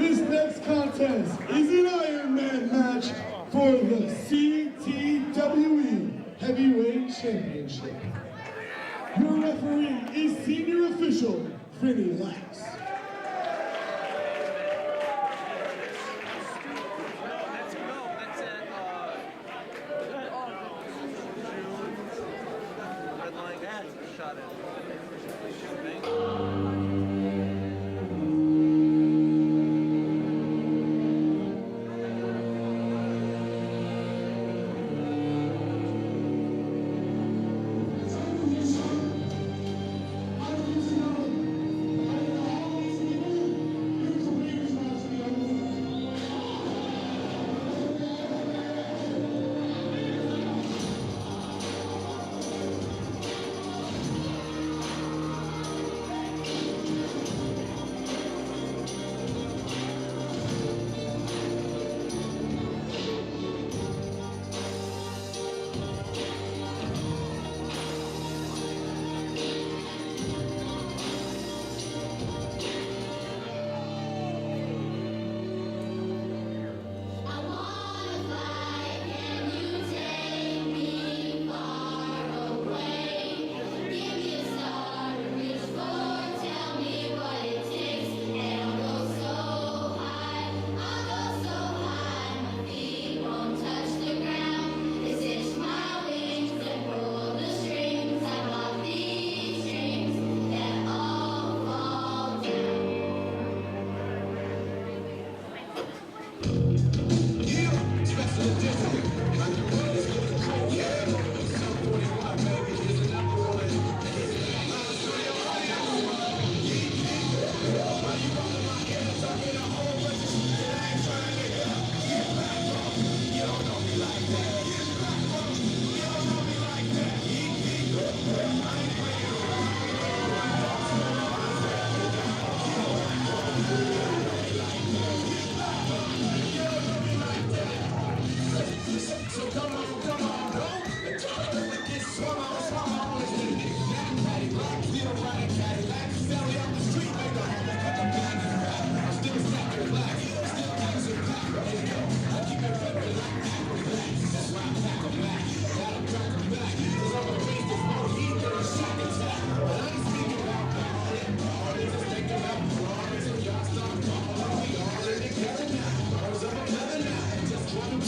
This next contest is an Iron Man match for the CTWE Heavyweight Championship. Your referee is Senior Official Vinny Lax.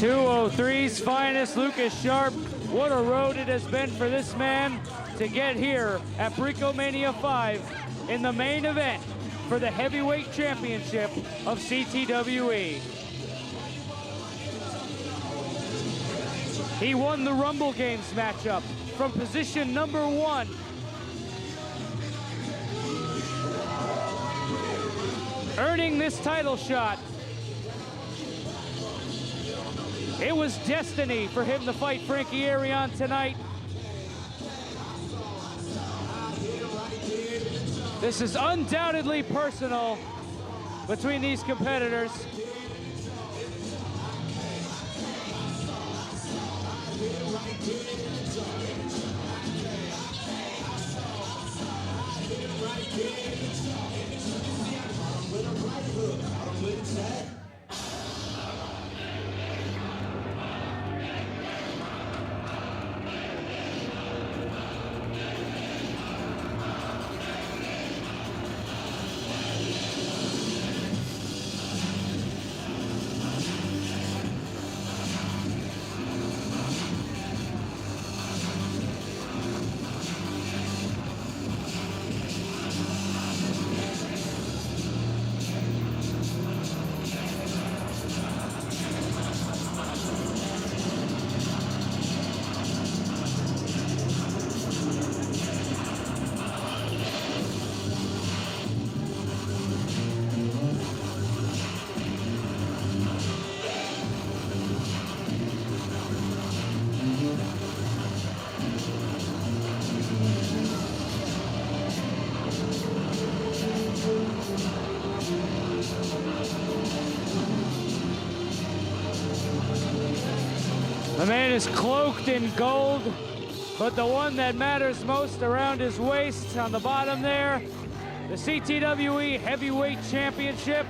.203's finest, Lucas Sharp. What a road it has been for this man to get here at BriccoMania 5 in the main event for the heavyweight championship of CTWE. He won the Rumble Games matchup from position number 1. Earning this title shot. It was destiny for him to fight Frankie Arion tonight. This is undoubtedly personal between these competitors. The man is cloaked in gold, but the one that matters most around his waist on the bottom there, the CTWE Heavyweight Championship.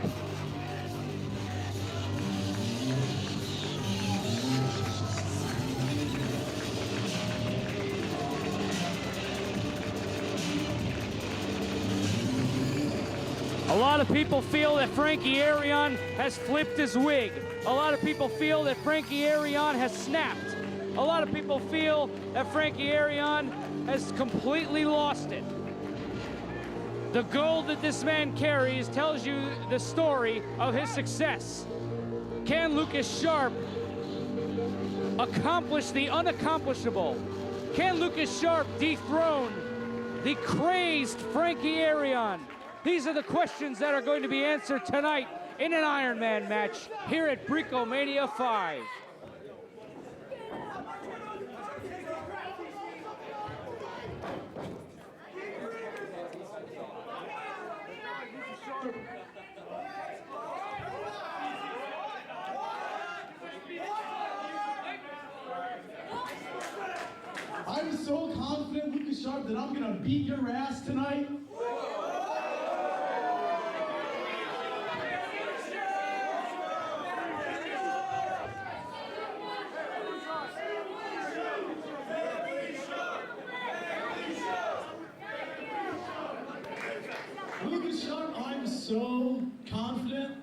lot of people feel that Frankie Arion has flipped his wig. A lot of people feel that Frankie Arion has snapped. A lot of people feel that Frankie Arion has completely lost it. The gold that this man carries tells you the story of his success. Can Lucas Sharp accomplish the unaccomplishable? Can Lucas Sharp dethrone the crazed Frankie Arion? These are the questions that are going to be answered tonight in an Iron Man match here at BriccoMania 5. I'm so confident, Lucas Sharp, that I'm gonna beat your ass tonight. Lucas Sharp, I'm so confident.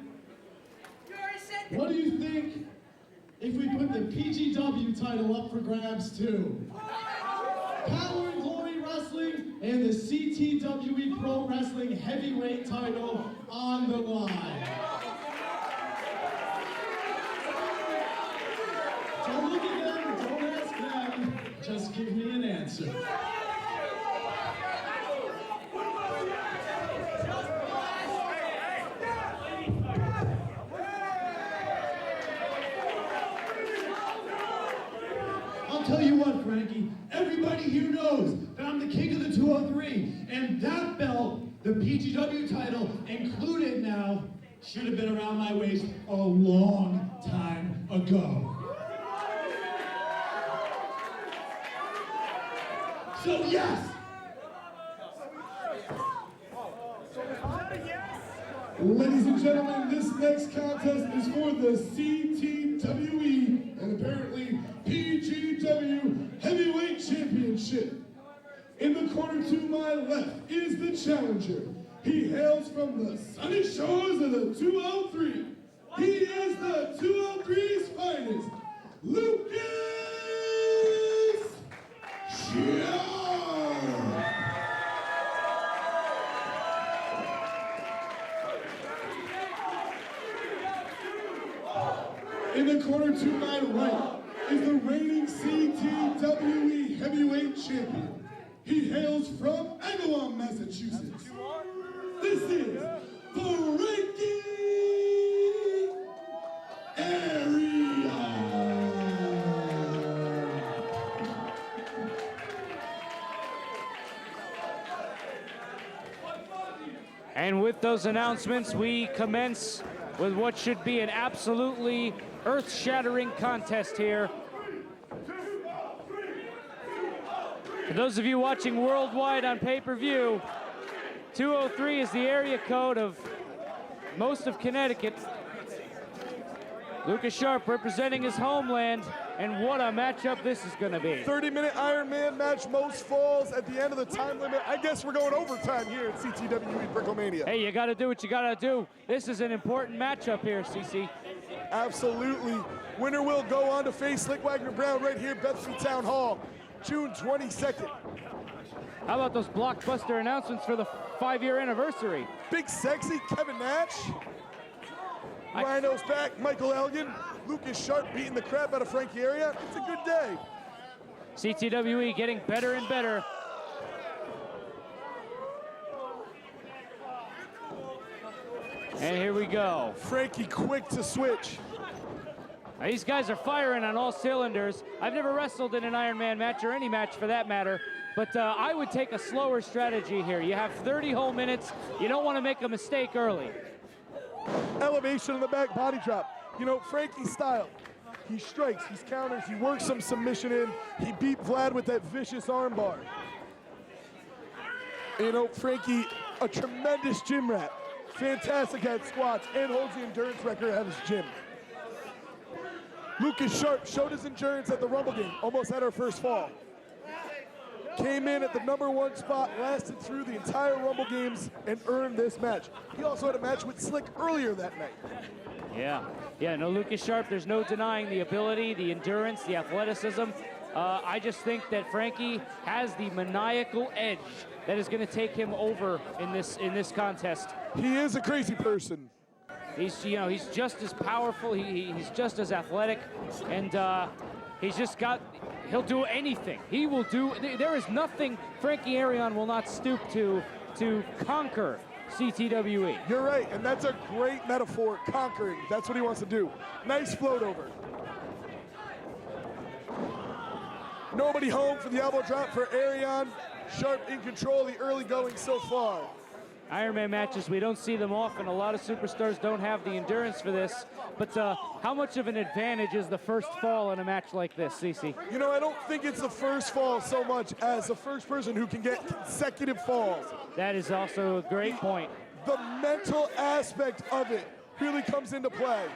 What do you think if we put the PGW title up for grabs too? Power and Glory Wrestling and the CTWE Pro Wrestling Heavyweight title on the line. Don't look at them, don't ask them, just give me an answer. I'll tell you what, Frankie, everybody here knows that I'm the king of the 203, and that belt, the PGW title included now, should have been around my waist a long time ago. So yes! Ladies and gentlemen, this next contest is for the CTWE and apparently PGW Heavyweight Championship. In the corner to my left is the challenger. He hails from the sunny shores of the 203. He is the 203's finest, Lucas Sharp. In the corner to my right is the reigning CTWE Heavyweight Champion. He hails from Agawam, Massachusetts. This is Frankie Arion. And with those announcements, we commence with what should be an absolutely earth-shattering contest here. For those of you watching worldwide on pay-per-view, 203 is the area code of most of Connecticut. Lucas Sharp representing his homeland, and what a matchup this is going to be. 30-minute Iron Man match, most falls at the end of the time limit. I guess we're going overtime here at CTWE BriccoMania. Hey, you got to do what you got to do. This is an important matchup here, CC. Absolutely. Winner will go on to face Slick Wagner Brown right here, Bethany Town Hall, June 22nd. How about those blockbuster announcements for the 5-year anniversary? Big Sexy, Kevin Nash. Rhino's back, Michael Elgin. Lucas Sharp beating the crap out of Frankie Arion. It's a good day. CTWE getting better and better. And here we go. Frankie quick to switch. Now, these guys are firing on all cylinders. I've never wrestled in an Iron Man match, or any match for that matter, but I would take a slower strategy here. You have 30 whole minutes. You don't want to make a mistake early. Elevation in the back, body drop. You know, Frankie's style. He strikes, he counters, he works some submission in. He beat Vlad with that vicious armbar. You know, Frankie, a tremendous gym rat. Fantastic at squats and holds the endurance record at his gym. Lucas Sharp showed his endurance at the Rumble game, almost had our first fall. came in at the #1 spot, lasted through the entire Rumble games, and earned this match. He also had a match with Slick earlier that night. Yeah, no Lucas Sharp, there's no denying the ability, the endurance, the athleticism. I just think that Frankie has the maniacal edge that is going to take him over in this contest. He is a crazy person. He's just as powerful, he's just as athletic, and he'll do anything. He will do, there is nothing Frankie Arion will not stoop to conquer CTWE. You're right, and that's a great metaphor, conquering. That's what he wants to do. Nice float over. Nobody home for the elbow drop for Arion. Sharp in control of the early going so far. Ironman matches, we don't see them often. A lot of superstars don't have the endurance for this. But how much of an advantage is the first fall in a match like this, CC? You know, I don't think it's the first fall so much as the first person who can get consecutive falls. That is also a great point. The mental aspect of it really comes into play.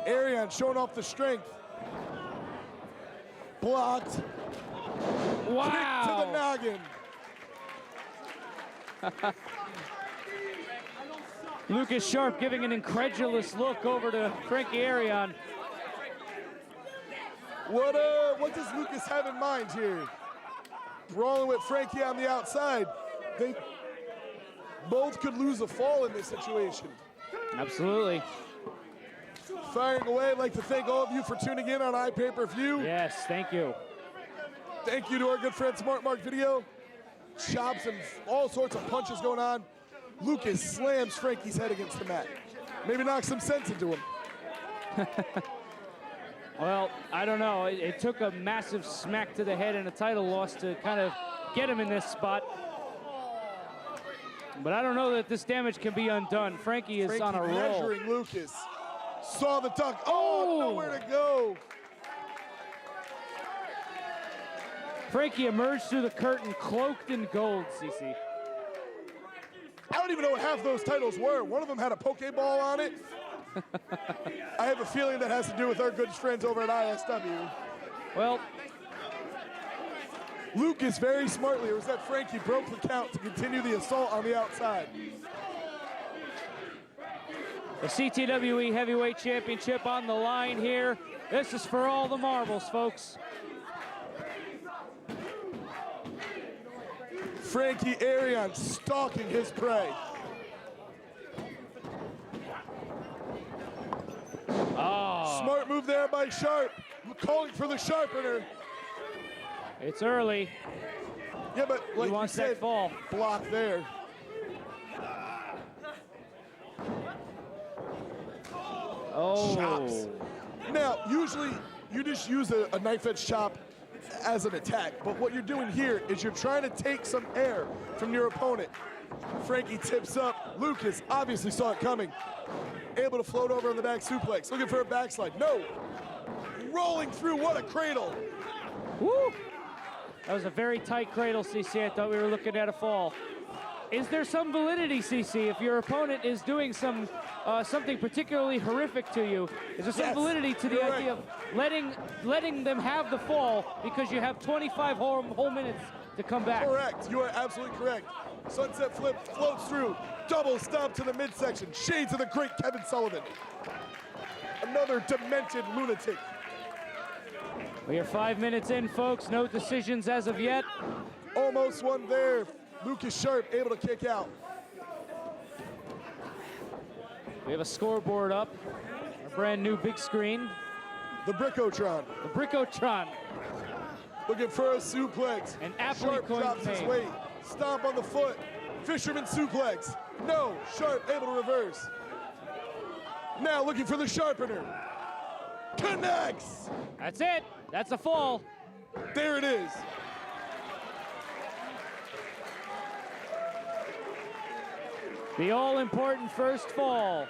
Arion showing off the strength. Blocked. Wow. Kick to the noggin. Lucas Sharp giving an incredulous look over to Frankie Arion. What does Lucas have in mind here? Brawling with Frankie on the outside. They both could lose a fall in this situation. Absolutely. Firing away. I'd like to thank all of you for tuning in on iPay-Per-View. Yes, thank you. Thank you to our good friend Smart Mark Video. Chops and all sorts of punches going on. Lucas slams Frankie's head against the mat. Maybe knock some sense into him. Well, I don't know. It took a massive smack to the head and a title loss to kind of get him in this spot. But I don't know that this damage can be undone. Frankie is on a roll. Measuring Lucas. Saw the duck. Oh, nowhere to go. Frankie emerged through the curtain cloaked in gold, CC. I don't even know what half those titles were. One of them had a Pokeball on it. I have a feeling that has to do with our good friends over at ISW. Well, Lucas very smartly, it was that Frankie broke the count to continue the assault on the outside. the CTWE Heavyweight Championship on the line here. This is for all the marbles, folks. Frankie Arion stalking his prey. Oh. Smart move there by Sharp, calling for the sharpener. It's early. Yeah, but like he wants you said, that fall. Block there. Oh. Chops. Now, usually you just use a knife edge chop as an attack, but what you're doing here is you're trying to take some air from your opponent. Frankie tips up. Lucas obviously saw it coming. Able to float over on the back suplex. Looking for a backslide. No. Rolling through. What a cradle. Woo. That was a very tight cradle, CC. I thought we were looking at a fall. Is there some validity, CC, if your opponent is doing something particularly horrific to you? Is there some validity to the idea of letting them have the fall because you have 25 whole minutes to come back? Correct. You are absolutely correct. Sunset flip floats through. Double stomp to the midsection. Shades of the great Kevin Sullivan. Another demented lunatic. We are 5 minutes in, folks. No decisions as of yet. Almost one there. Lucas Sharp able to kick out. We have a scoreboard up. A brand new big screen. The Brickotron. The Brickotron. Looking for a suplex. And aptly Sharp coined drops his name. weight. Stomp on the foot. Fisherman suplex. No. Sharp able to reverse. Now looking for the sharpener. Connects. That's it. That's a fall. There it is. The all-important first fall.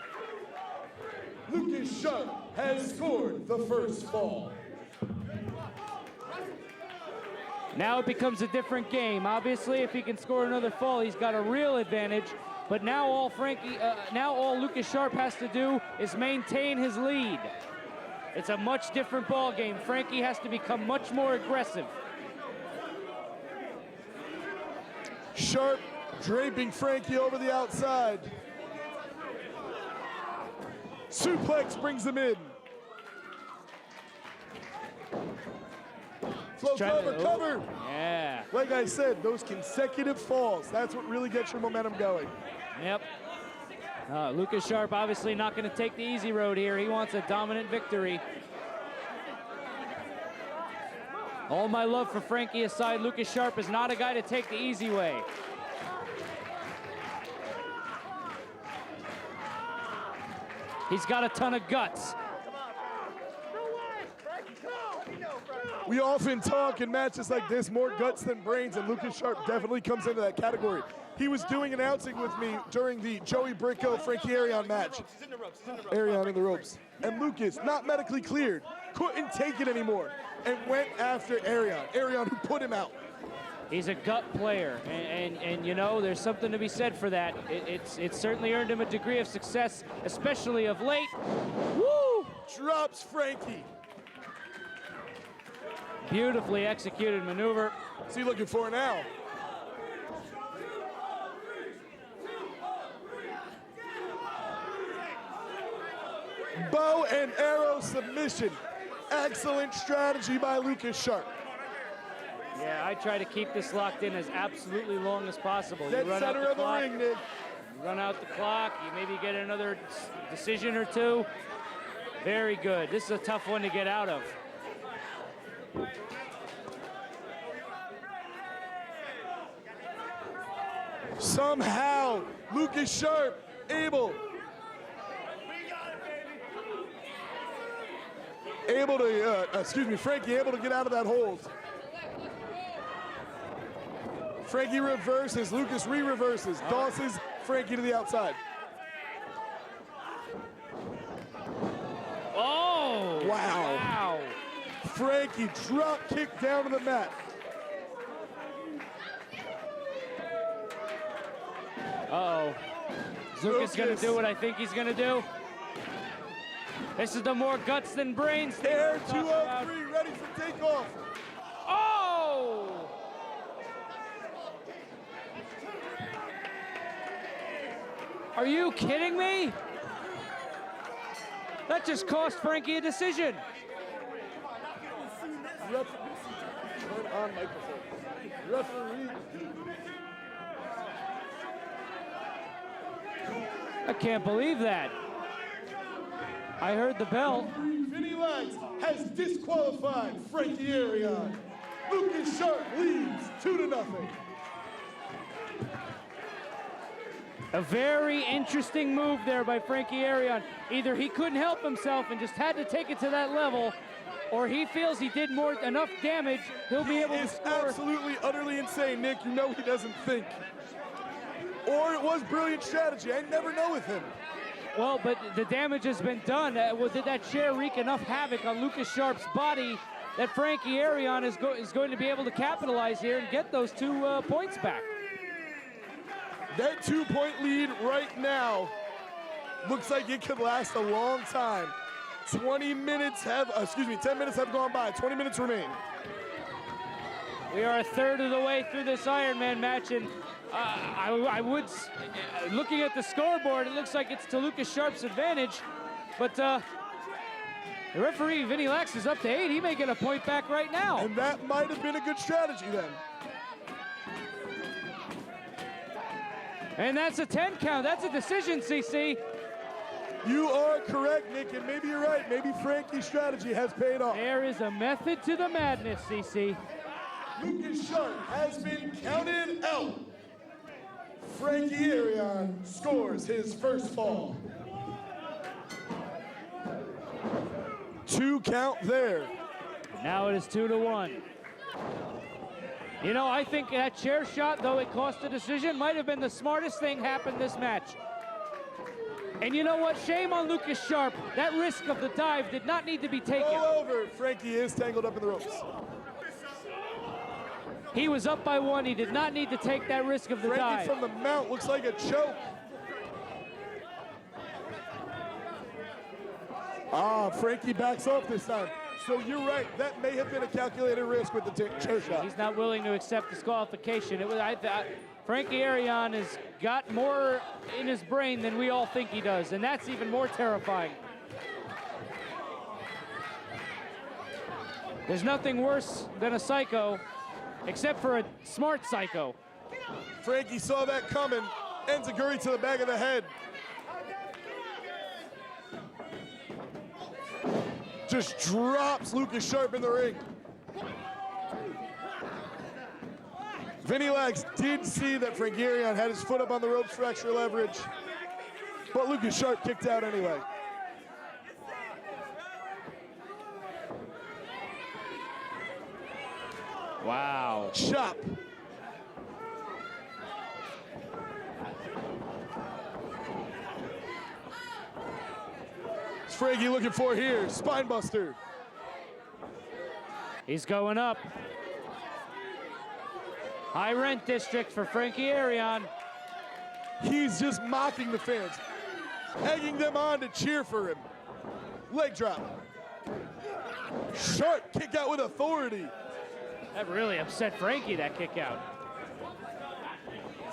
Lucas Sharp has scored the first fall. Now it becomes a different game. Obviously, if he can score another fall, he's got a real advantage. But now all Lucas Sharp has to do is maintain his lead. It's a much different ball game. Frankie has to become much more aggressive. Sharp draping Frankie over the outside. Suplex brings him in. Floats over, cover. Yeah. Like I said, those consecutive falls, that's what really gets your momentum going. Yep. Lucas Sharp obviously not going to take the easy road here. He wants a dominant victory. All my love for Frankie aside, Lucas Sharp is not a guy to take the easy way. He's got a ton of guts. We often talk in matches like this, more guts than brains, and Lucas Sharp definitely comes into that category. He was doing announcing with me during the Joey Bricco Frankie Arion match. Arion in the ropes. And Lucas, not medically cleared, couldn't take it anymore and went after Arion. Arion who put him out. He's a gut player, and you know, there's something to be said for that. It's certainly earned him a degree of success, especially of late. Woo! Drops Frankie. Beautifully executed maneuver. What's he looking for now? Bow and arrow submission. Excellent strategy by Lucas Sharp. Yeah, I try to keep this locked in as absolutely long as possible. Dead center of the ring, Nick. You run out the clock, you maybe get another decision or two. Very good. This is a tough one to get out of. Somehow, Lucas Sharp able to, Frankie able to get out of that hold. Frankie reverses, Lucas re-reverses, tosses Frankie to the outside. Oh! Wow. Frankie drop kick down to the mat. Uh-oh. Lucas gonna do what I think he's gonna do. This is the more guts than brains. Air 203, ready for takeoff. Oh! Are you kidding me? That just cost Frankie a decision. Turn on microphone. Referee. I can't believe that. I heard the bell. Vinny Lax has disqualified Frankie Arion. Lucas Sharp leads 2-0. A very interesting move there by Frankie Arion. Either he couldn't help himself and just had to take it to that level, or he feels he did enough damage, he'll be able to score. Absolutely, utterly insane, Nick. You know he doesn't think. Or it was brilliant strategy. I never know with him. Well, but the damage has been done. Did that chair wreak enough havoc on Lucas Sharp's body that Frankie Arion is going to be able to capitalize here and get those 2 points back? That 2-point lead right now looks like it could last a long time. 10 minutes have gone by, 20 minutes remain. We are a third of the way through this Iron Man match, and looking at the scoreboard, it looks like it's to Lucas Sharp's advantage, but the referee, Vinny Lax, is up to 8. He may get a point back right now. And that might have been a good strategy then. And that's a 10 count. That's a decision, CC. You are correct, Nick, and maybe you're right. Maybe Frankie's strategy has paid off. There is a method to the madness, CC. Lucas Sharp has been counted out. Frankie Arion scores his first fall. 2 count there. Now it is 2-1. You know, I think that chair shot, though it cost a decision, might have been the smartest thing happened this match. And you know what? Shame on Lucas Sharp. That risk of the dive did not need to be taken. All over. Frankie is tangled up in the ropes. He was up by 1. He did not need to take that risk of the dive. Frankie from the mount looks like a choke. Frankie backs off this time. So you're right, that may have been a calculated risk with the chair shot. He's not willing to accept disqualification. Frankie Arion has got more in his brain than we all think he does, and that's even more terrifying. There's nothing worse than a psycho, except for a smart psycho. Frankie saw that coming, enziguri to the back of the head. Just drops Lucas Sharp in the ring. Vinny Lax did see that Frankie Arion had his foot up on the ropes for extra leverage, but Lucas Sharp kicked out anyway. Wow. Chop. What's Frankie looking for here? Spine buster. He's going up. High rent district for Frankie Arion. He's just mocking the fans, egging them on to cheer for him. Leg drop. Sharp kick out with authority. That really upset Frankie, that kick out.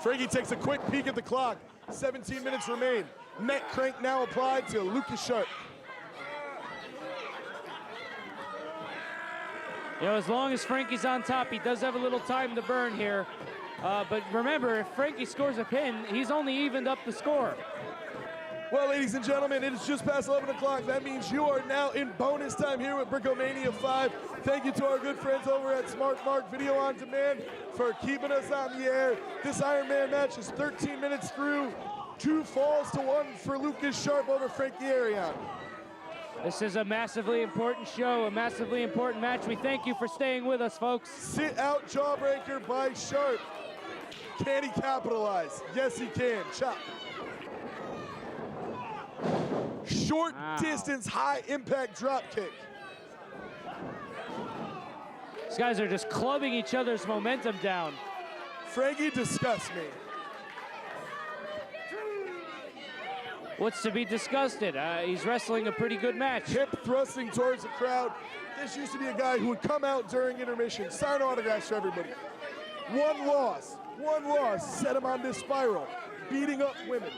Frankie takes a quick peek at the clock. 17 minutes remain. Neck crank now applied to Lucas Sharp. You know, as long as Frankie's on top, he does have a little time to burn here. But remember, if Frankie scores a pin, he's only evened up the score. Well, ladies and gentlemen, it is just past 11 o'clock. That means you are now in bonus time here with BriccoMania 5. Thank you to our good friends over at Smart Mark Video On Demand for keeping us on the air. This Iron Man match is 13 minutes through. 2 falls to 1 for Lucas Sharp over Frankie Arion. This is a massively important show, a massively important match. We thank you for staying with us, folks. Sit out jawbreaker by Sharp. Can he capitalize? Yes, he can. Chop. Short distance, high impact drop kick. These guys are just clubbing each other's momentum down. Frankie disgusts me. What's to be disgusted? He's wrestling a pretty good match. Hip thrusting towards the crowd. This used to be a guy who would come out during intermission, sign autographs for everybody. One loss, set him on this spiral, beating up women,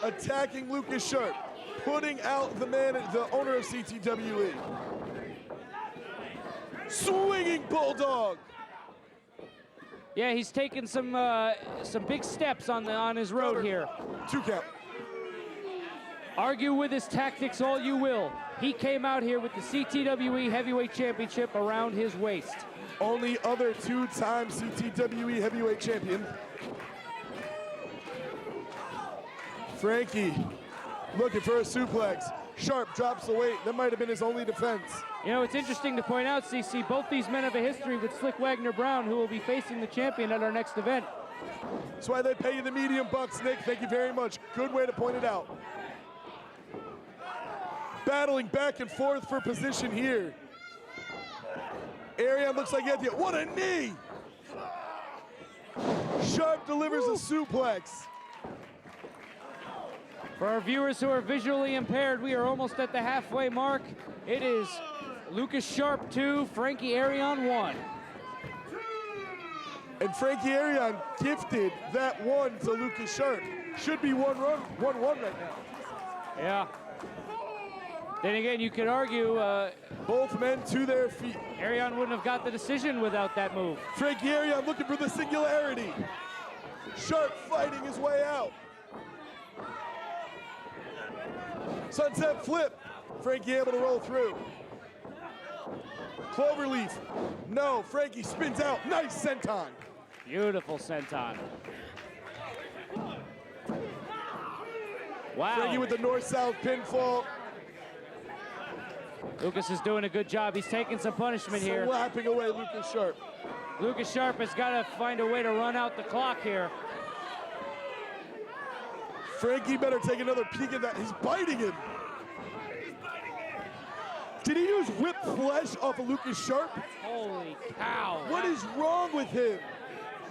attacking Lucas Sharp, putting out the owner of CTWE. Swinging bulldog. Yeah, he's taken some big steps on his road here. 2 count. Argue with his tactics all you will. He came out here with the CTWE Heavyweight Championship around his waist. Only other 2-time CTWE Heavyweight Champion. Frankie looking for a suplex. Sharp drops the weight. That might have been his only defense. You know, it's interesting to point out, CC, both these men have a history with Slick Wagner Brown, who will be facing the champion at our next event. That's why they pay you the medium bucks, Nick. Thank you very much. Good way to point it out. Battling back and forth for position here. Arion looks like he had the, what a knee! Sharp delivers a suplex. For our viewers who are visually impaired, we are almost at the halfway mark. It is Lucas Sharp 2, Frankie Arion 1. And Frankie Arion gifted that 1 to Lucas Sharp. Should be 1-1 right now. Yeah. Then again, you could argue both men to their feet. Arion wouldn't have got the decision without that move. Frankie Arion looking for the singularity. Sharp fighting his way out. Sunset flip. Frankie able to roll through. Cloverleaf. No, Frankie spins out. Nice senton. Beautiful senton. Wow. Frankie with the north-south pinfall. Lucas is doing a good job. He's taking some punishment here. Slapping away Lucas Sharp. Lucas Sharp has got to find a way to run out the clock here. Frankie better take another peek at that. He's biting him. Did he use whipped flesh off of Lucas Sharp? Holy cow. What is wrong with him?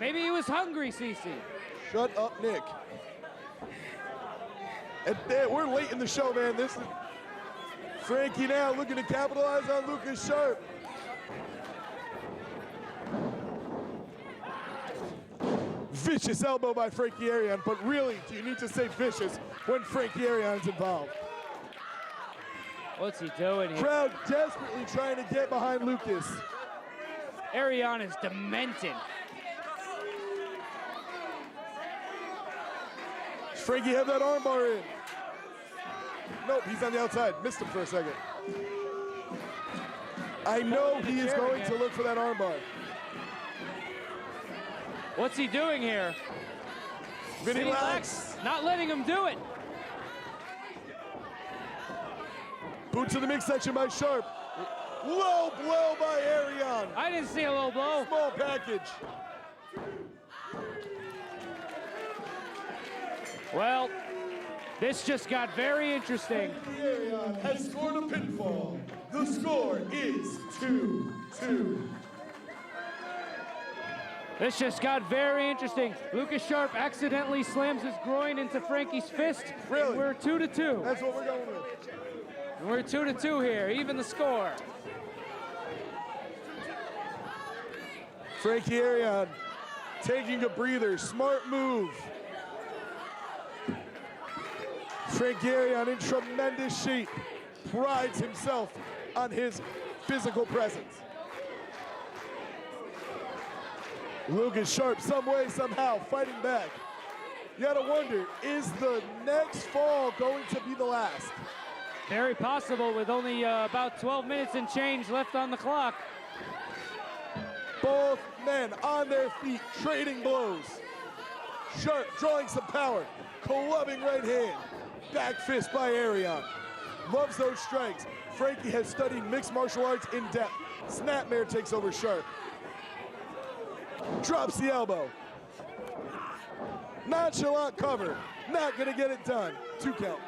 Maybe he was hungry, CC. Shut up, Nick. And we're late in the show, man. This is Frankie now looking to capitalize on Lucas Vicious elbow by Frankie Arion, but really, do you need to say vicious when Frankie Arion's involved? What's he doing here? Crowd desperately trying to get behind Lucas. Arion is demented. Does Frankie have that armbar in? Nope, he's on the outside. Missed him for a second. I know he is going to look for that armbar. What's he doing here? Vinny Lax. Not letting him do it. Boot to the midsection by Sharp. Low blow by Arion. I didn't see a low blow. Small package. Well, this just got very interesting. Arion has scored a pinfall. The score is 2-2. This just got very interesting. Lucas Sharp accidentally slams his groin into Frankie's fist. Really? And we're 2-2. That's what we're going with. And we're 2-2 here, even the score. Frankie Arion taking a breather, smart move. Frankie Arion in tremendous shape, prides himself on his physical presence. Lucas Sharp, some way, somehow, fighting back. You gotta wonder, is the next fall going to be the last? Very possible with only about 12 minutes and change left on the clock. Both men on their feet, trading blows. Sharp drawing some power, clubbing right hand. Back fist by Arion. Loves those strikes. Frankie has studied mixed martial arts in depth. Snapmare takes over Sharp. Drops the elbow. Nonchalant cover. Not gonna get it done. 2 count.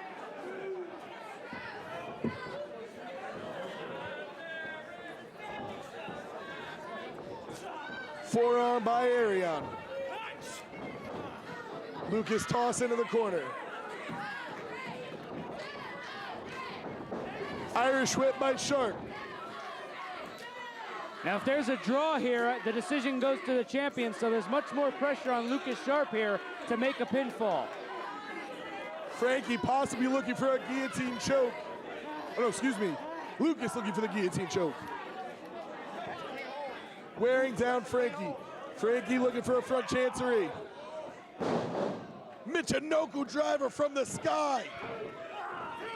Forearm by Arion. Lucas toss into the corner. Irish whip by Sharp. Now, if there's a draw here, the decision goes to the champion, so there's much more pressure on Lucas Sharp here to make a pinfall. Frankie possibly looking for a guillotine choke. Oh, no, excuse me. Lucas looking for the guillotine choke. Wearing down Frankie. Frankie looking for a front chancery. Michinoku driver from the sky.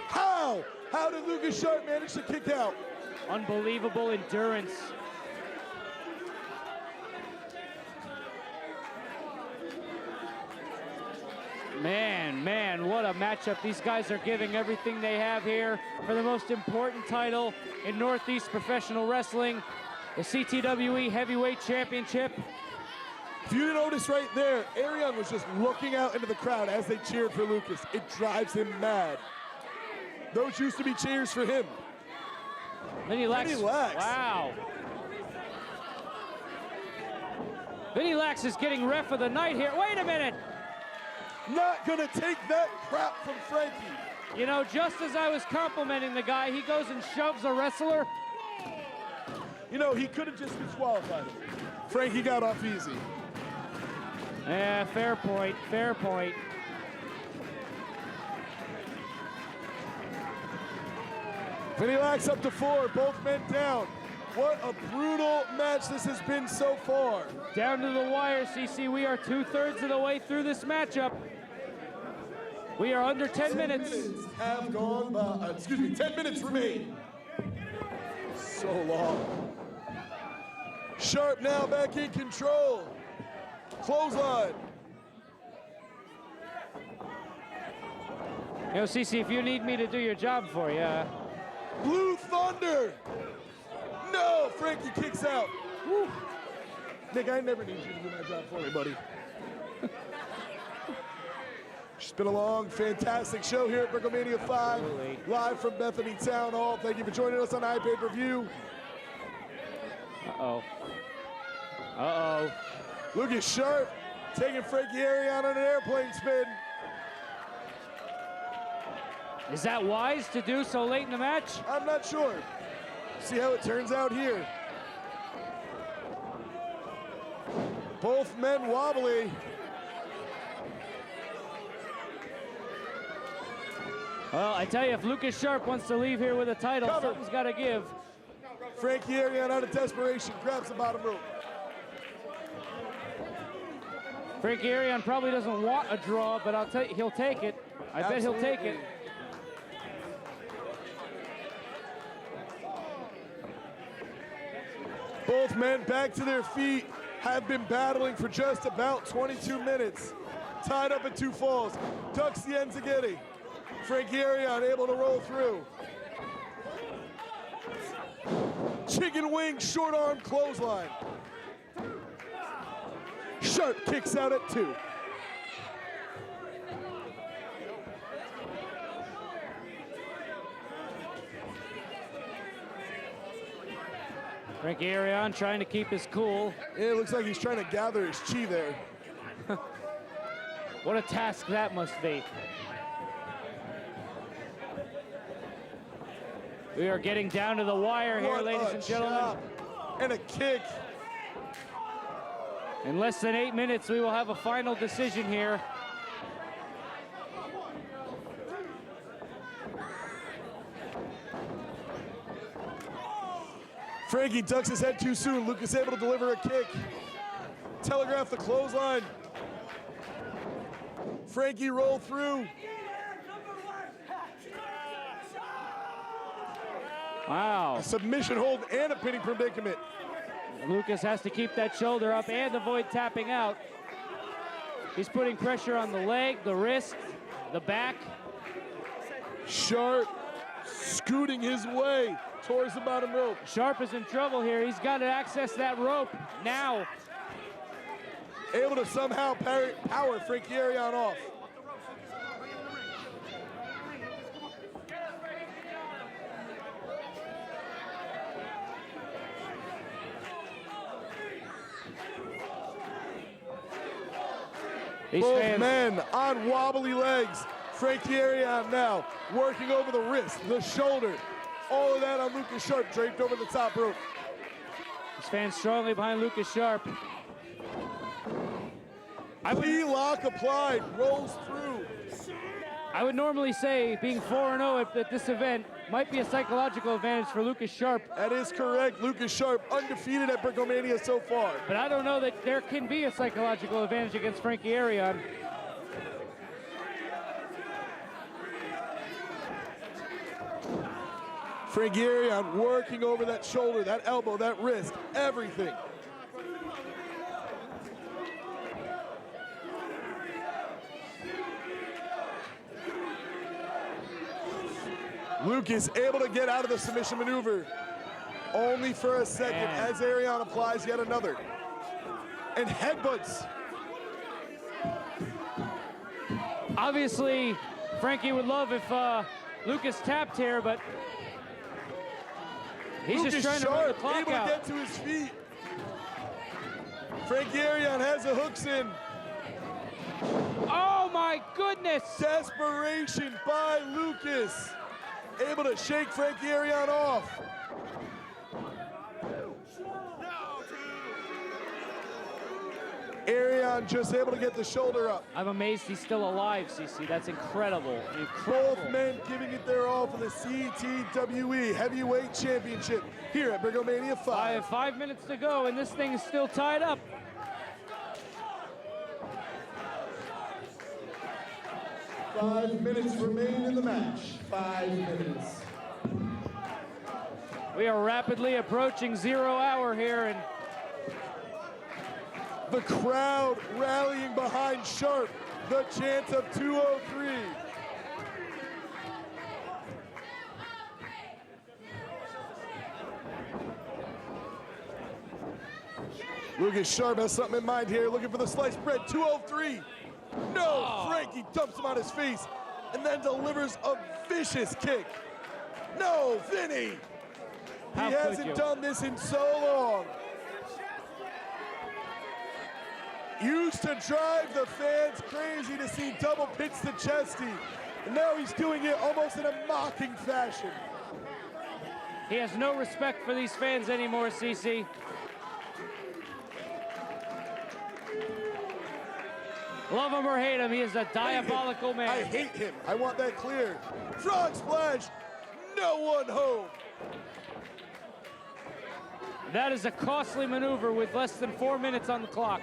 How? How did Lucas Sharp manage to kick out? Unbelievable endurance. Man, what a matchup. These guys are giving everything they have here for the most important title in Northeast professional wrestling, the CTWE Heavyweight Championship. If you didn't notice right there, Arion was just looking out into the crowd as they cheered for Lucas. It drives him mad. Those used to be cheers for him. Vinny Lax. Wow. Vinny Lax is getting ref of the night here. Wait a minute. Not gonna take that crap from Frankie. You know, just as I was complimenting the guy, he goes and shoves a wrestler. You know, he could have just disqualified him. Frankie got off easy. Yeah, fair point, fair point. Vinny Lax up to 4, both men down. What a brutal match this has been so far. Down to the wire, CC. We are 2/3 of the way through this matchup. We are under 10 minutes. 10 minutes have gone by. 10 minutes remain. So long. Sharp now back in control. Clothesline. You know, CC, if you need me to do your job for you. Blue Thunder. No, Frankie kicks out. Woo. Nick, I never need you to do my job for me, buddy. It's been a long, fantastic show here at BriccoMania 5, live from Bethany Town Hall. Thank you for joining us on iPay-per-view. Uh-oh. Uh-oh. Lucas Sharp taking Frankie Arion on an airplane spin. Is that wise to do so late in the match? I'm not sure. See how it turns out here. Both men wobbly. Well, I tell you, if Lucas Sharp wants to leave here with a title, something's got to give. Frankie Arion out of desperation grabs the bottom rope. Frankie Arion probably doesn't want a draw, but I'll tell you, he'll take it. I bet he'll take it. Both men back to their feet, have been battling for just about 22 minutes. Tied up at 2 falls. Ducks the Enzighetti. Frankie Arion able to roll through. Chicken wing short arm clothesline. Sharp kicks out at 2. Frankie Arion trying to keep his cool. It looks like he's trying to gather his chi there. What a task that must be. We are getting down to the wire here, ladies and gentlemen. And a kick. In less than 8 minutes, we will have a final decision here. Frankie ducks his head too soon. Lucas able to deliver a kick. Telegraph the clothesline. Frankie rolled through. Wow. A submission hold and a pinning predicament. Lucas has to keep that shoulder up and avoid tapping out. He's putting pressure on the leg, the wrist, the back. Sharp scooting his way towards the bottom rope. Sharp is in trouble here. He's got to access that rope now. Able to somehow power Frankie Arion off. Both men on wobbly legs. Frankie Arion now working over the wrist, the shoulder. All of that on Lucas Sharp, draped over the top rope. He stands strongly behind Lucas Sharp. Lock applied, rolls through. I would normally say being 4-0 at this event might be a psychological advantage for Lucas Sharp. That is correct. Lucas Sharp undefeated at BriccoMania so far. But I don't know that there can be a psychological advantage against Frankie Arion. Frankie Arion working over that shoulder, that elbow, that wrist, everything. Lucas able to get out of the submission maneuver. Only for a second as Arion applies yet another. And headbutts. Obviously, Frankie would love if Lucas tapped here, but he's Lucas just trying Sharp, to run the clock able out. to get to his feet. Frankie Arion has the hooks in. Oh my goodness! Desperation by Lucas. Able to shake Frankie Arion off. Arion just able to get the shoulder up. I'm amazed he's still alive, CC. That's incredible. Both men giving it their all for the CTWE Heavyweight Championship here at BriccoMania 5. 5 minutes to go, and this thing is still tied up. Five minutes remain in the match. 5 minutes. We are rapidly approaching 0 hour here, and the crowd rallying behind Sharp. The chant of 203. Lucas Sharp has something in mind here, looking for the sliced bread. 203. No, Frankie dumps him on his face and then delivers a vicious kick. No, Vinny. He hasn't done this in so long. Used to drive the fans crazy to see double pits to chesty. And now he's doing it almost in a mocking fashion. he has no respect for these fans anymore, CC. Love him or hate him, he is a diabolical man. I hate him. I want that clear. Frog splash. No one home. That is a costly maneuver with less than 4 minutes on the clock.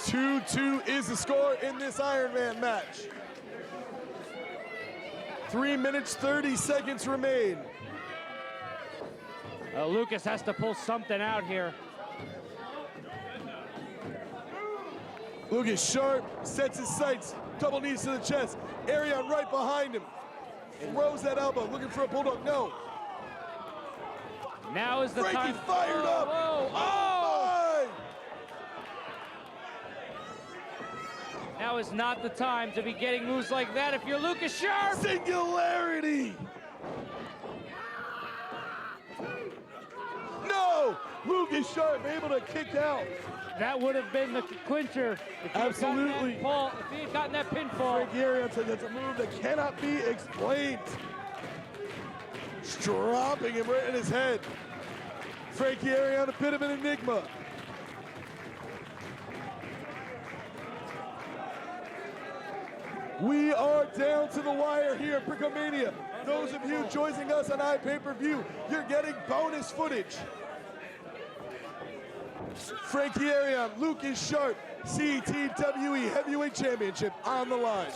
Two is the score in this Iron Man match. 3 minutes, 30 seconds remain. Lucas has to pull something out here. Lucas Sharp sets his sights, double knees to the chest. Arion right behind him. Throws that elbow, looking for a bulldog. No. Now is the Frankie time. fired up. Whoa, Oh, my. Now is not the time to be getting moves like that if you're Lucas Sharp. Singularity. No. Lucas Sharp able to kick out. That would have been the clincher. If he Absolutely. if he had gotten that pinfall. Frankie Arion said that's a move that cannot be explained. Dropping him right in his head. Frankie Arion, a bit of an enigma. We are down to the wire here at BriccoMania. Those of you joining us on iPay-per-view, you're getting bonus footage. Frankie Arion, Lucas Sharp, CTWE Heavyweight Championship on the line.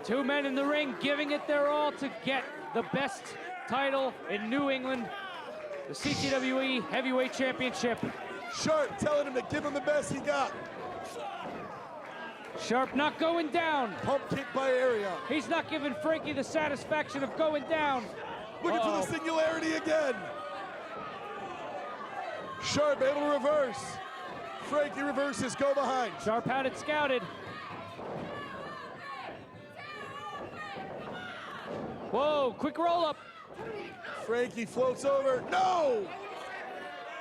Two men in the ring giving it their all to get the best title in New England, the CTWE Heavyweight Championship. Sharp telling him to give him the best he got. Sharp not going down. Pump kick by Arion. He's not giving Frankie the satisfaction of going down. Looking for the singularity again. Sharp able to reverse. Frankie reverses, go behind. Sharp had it scouted. Whoa, quick roll up. Frankie floats over, no!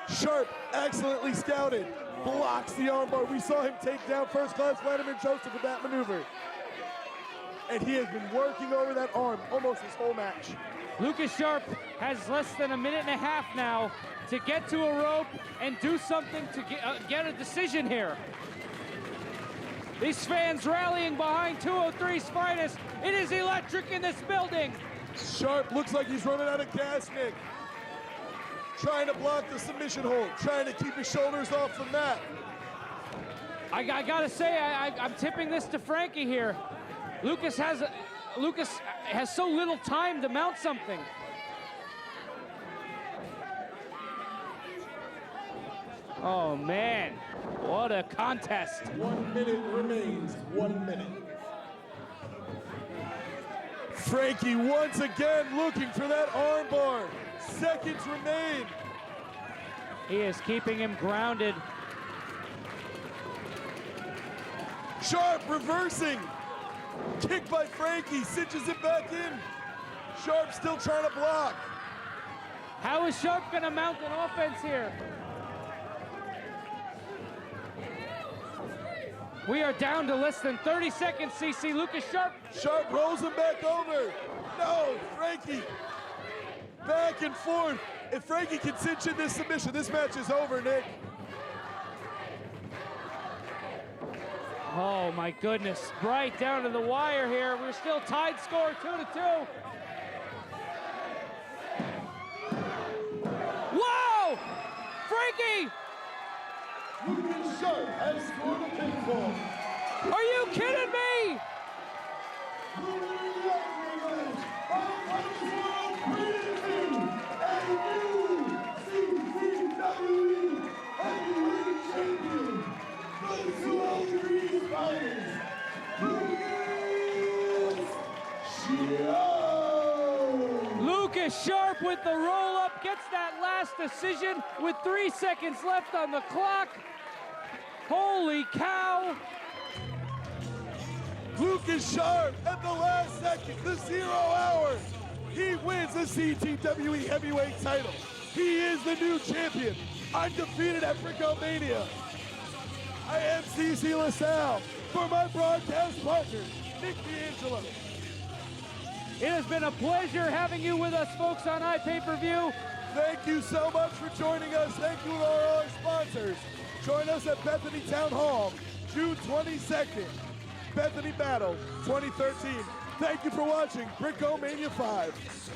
Sharp, excellently scouted, blocks the armbar. We saw him take down first class Vladimir Joseph with that maneuver. And he has been working over that arm almost his whole match. Lucas Sharp has less than a minute and a half now to get to a rope and do something to get a decision here. These fans rallying behind 203's finest. It is electric in this building. Sharp looks like he's running out of gas, Nick. Trying to block the submission hold, trying to keep his shoulders off the mat. I gotta say, I'm tipping this to Frankie here. Lucas has so little time to mount something. Oh man, what a contest. 1 minute remains, 1 minute. Frankie once again looking for that armbar. Seconds remain. He is keeping him grounded. Sharp reversing. Kick by Frankie, cinches it back in. Sharp still trying to block. How is Sharp gonna mount an offense here? We are down to less than 30 seconds, CC. Lucas Sharp. Sharp rolls him back over. No, Frankie. Back and forth. If Frankie can cinch in this submission, this match is over, Nick. Oh my goodness, right down to the wire here. We're still tied score 2-2. Whoa! Frankie! Lucas Sharp has scored a pinfall. Are you kidding me? Lucas Sharp with the roll-up gets that last decision with 3 seconds left on the clock. Holy cow! Lucas Sharp at the last second, the 0 hour. He wins the CTWE heavyweight title. He is the new champion, undefeated at BriccoMania. I am CC LaSalle for my broadcast partner, Nick D'Angelo. It has been a pleasure having you with us, folks, on iPay-per-view. Thank you so much for joining us. Thank you to all our sponsors. Join us at Bethany Town Hall, June 22nd. Bethany Battle 2013. Thank you for watching BriccoMania 5.